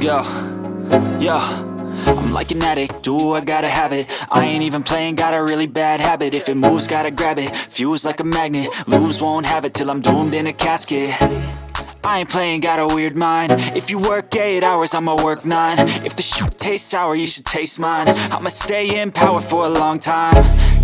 Let's go. Yo, I'm like an addict, do I gotta have it. I ain't even playing, got a really bad habit. If it moves, gotta grab it, fuse like a magnet. Lose, won't have it till I'm doomed in a casket. I ain't playing, got a weird mind. If you work 8 hours, I'ma work 9. If the shit tastes sour, you should taste mine. I'ma stay in power for a long time.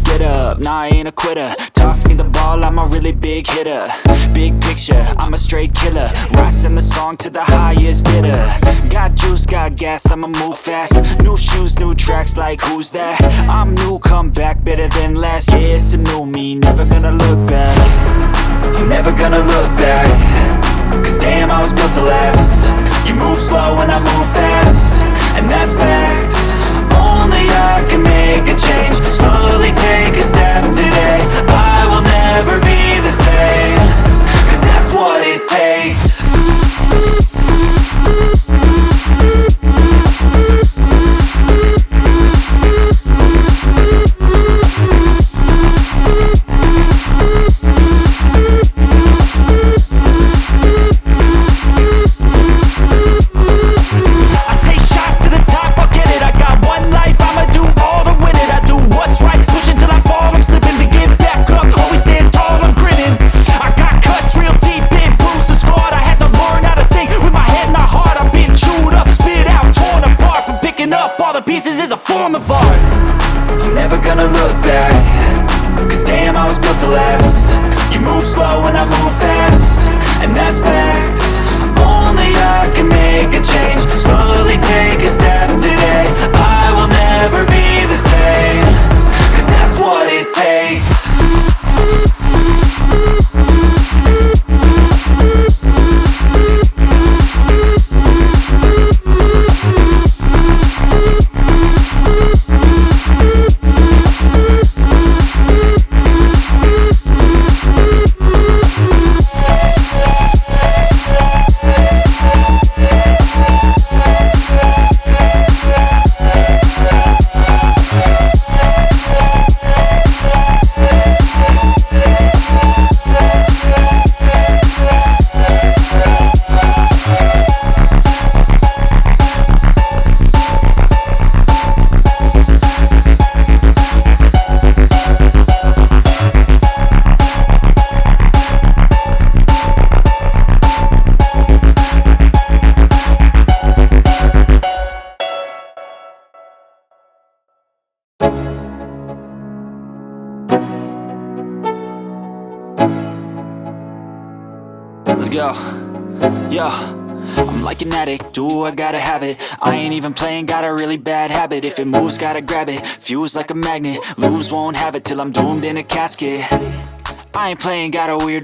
Get up, nah, I ain't a quitter. Toss me the ball, I'm a really big hitter. Big picture, I'm a straight killer. Rising the song to the highest bidder. Got juice, got gas, I'ma move fast. New shoes, new tracks, like who's that? I'm new, come back, better than last. Yeah, it's a new me, never gonna look back. I'm never gonna look back. Cause damn, I was built to last. You move slow and I move fast, and that's facts. Only I can make a change. Slowly take a step today. I will never be the same. Cause that's what it takes. Pieces is a form of art. I'm never gonna look back. Cause damn, I was built to last. You move slow and I move fast, and that's facts. Only I can make a change. Slowly take a step today. I will never be the same. Cause that's what it takes. Let's go. Yo, I'm like an addict, do I gotta have it. I ain't even playing, got a really bad habit. If it moves, gotta grab it, fuse like a magnet. Lose, won't have it till I'm doomed in a casket. I ain't playing, got a weird